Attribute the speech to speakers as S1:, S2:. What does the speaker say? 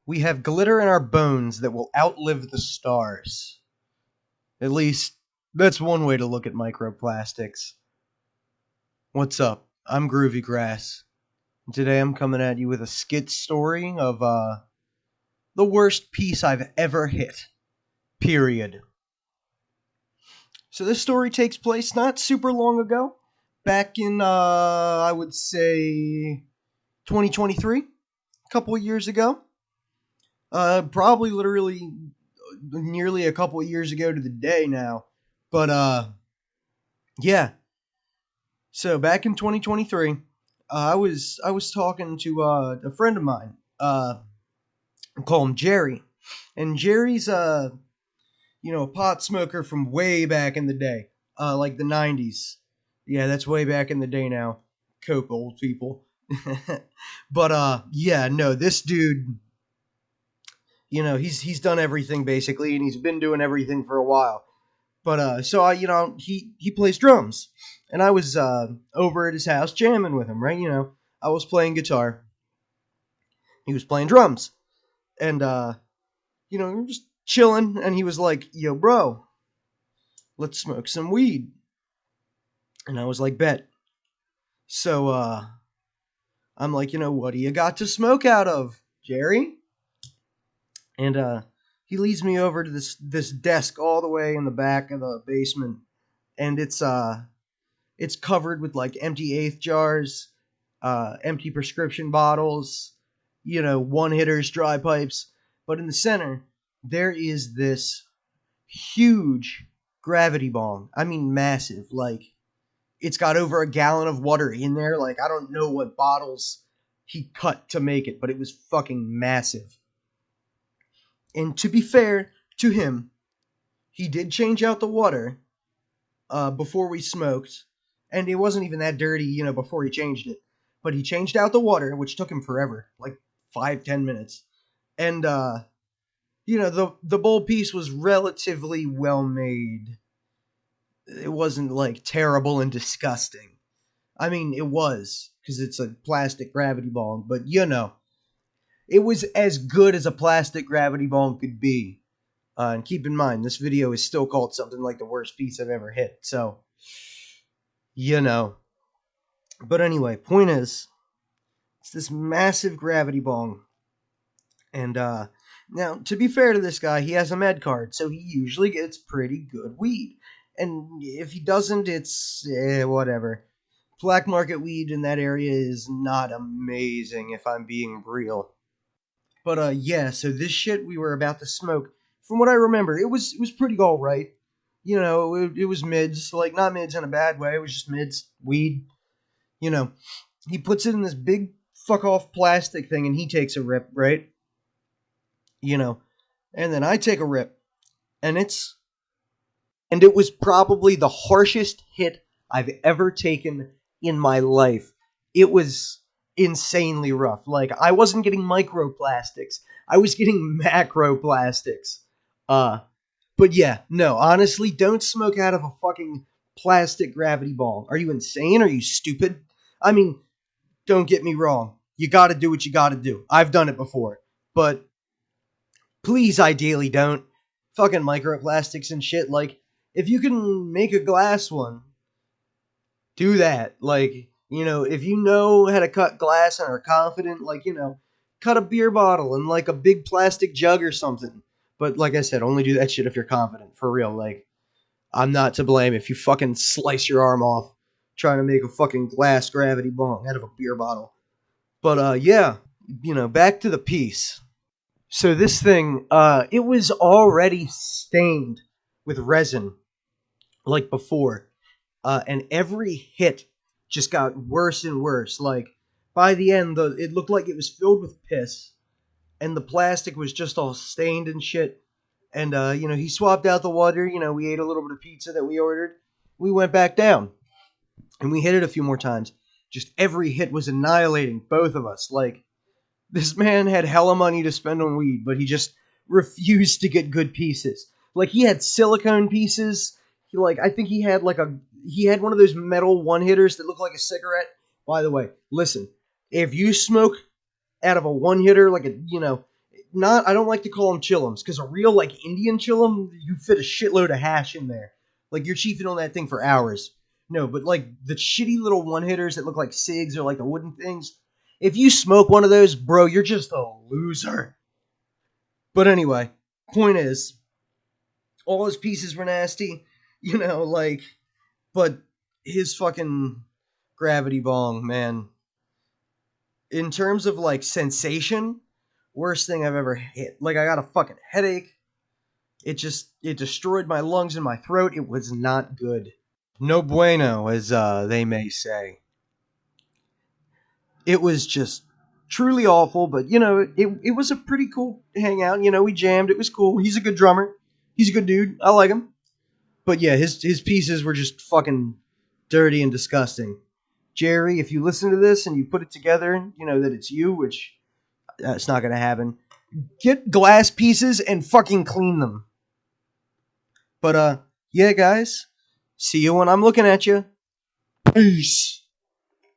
S1: We have glitter in our bones that will outlive the stars. At least, that's one way to look at microplastics. What's up? I'm Groovy Grass. And today I'm coming at you with a skit story of the worst piece I've ever hit. Period. So this story takes place not super long ago, back in I would say 2023, a couple of years ago. Probably literally nearly a couple of years ago to the day now. But yeah. So back in 2023, I was talking to a friend of mine. I call him Jerry, and Jerry's a pot smoker from way back in the day, like the 90s. Yeah, that's way back in the day now. Coke old people. But yeah, no, this dude, he's done everything basically, and he's been doing everything for a while. But so he plays drums, and I was over at his house jamming with him, right? I was playing guitar, he was playing drums, and we were just chilling, and he was like, "Yo, bro, let's smoke some weed," and I was like, "Bet." So I'm like, what do you got to smoke out of, Jerry? And he leads me over to this desk all the way in the back of the basement, and it's covered with like empty eighth jars, empty prescription bottles, one hitters, dry pipes. But in the center, there is this huge gravity bong. I mean, massive. Like, it's got over a gallon of water in there. Like, I don't know what bottles he cut to make it, but it was fucking massive. And to be fair to him, he did change out the water before we smoked, and it wasn't even that dirty, before he changed it. But he changed out the water, which took him forever, like 5-10 minutes. And the bowl piece was relatively well made. It wasn't like terrible and disgusting. I mean, it was because it's a plastic gravity bong, but it was as good as a plastic gravity bong could be. And keep in mind, this video is still called something like the worst piece I've ever hit. So, you know. But anyway, point is, it's this massive gravity bong. And now, to be fair to this guy, he has a med card, so he usually gets pretty good weed. And if he doesn't, it's whatever. Black market weed in that area is not amazing, if I'm being real. But yeah, so this shit we were about to smoke, from what I remember, it was pretty all right. It was mids, like not mids in a bad way. It was just mids, weed. You know, he puts it in this big fuck off plastic thing, and he takes a rip, right? You know, and then I take a rip, and it was probably the harshest hit I've ever taken in my life. It was insanely rough. Like, I wasn't getting microplastics, I was getting macroplastics. Uh but yeah, no, honestly, don't smoke out of a fucking plastic gravity ball. Are you insane? Are you stupid? I mean, don't get me wrong. You got to do what you got to do. I've done it before. But please, ideally, don't. Fucking microplastics and shit. Like, if you can make a glass one, do that. Like, if you know how to cut glass and are confident, like, cut a beer bottle in like a big plastic jug or something. But like I said, only do that shit if you're confident. For real. Like, I'm not to blame if you fucking slice your arm off trying to make a fucking glass gravity bong out of a beer bottle. But yeah, back to the piece. So this thing, it was already stained with resin, like before. And every hit just got worse and worse. Like, by the end, it looked like it was filled with piss, and the plastic was just all stained and shit. And, he swapped out the water. We ate a little bit of pizza that we ordered. We went back down, and we hit it a few more times. Just every hit was annihilating both of us. Like, this man had hella money to spend on weed, but he just refused to get good pieces. Like, he had silicone pieces. I think he had one of those metal one hitters that look like a cigarette. By the way, listen, if you smoke out of a one hitter, like not, I don't like to call them chillums, because a real, like, Indian chillum, you fit a shitload of hash in there. Like, you're chiefing on that thing for hours. No, but, like, the shitty little one-hitters that look like cigs or, like, the wooden things, if you smoke one of those, bro, you're just a loser. But anyway, point is, all his pieces were nasty, like, but his fucking gravity bong, man, in terms of, like, sensation, worst thing I've ever hit. Like, I got a fucking headache. It destroyed my lungs and my throat. It was not good. No bueno, as they may say. It was just truly awful, but it was a pretty cool hangout. We jammed. It was cool. He's a good drummer. He's a good dude. I like him. But yeah, his pieces were just fucking dirty and disgusting. Jerry, if you listen to this and you put it together, that it's you, which that's not gonna happen. Get glass pieces and fucking clean them. But yeah, guys. See you when I'm looking at you. Peace.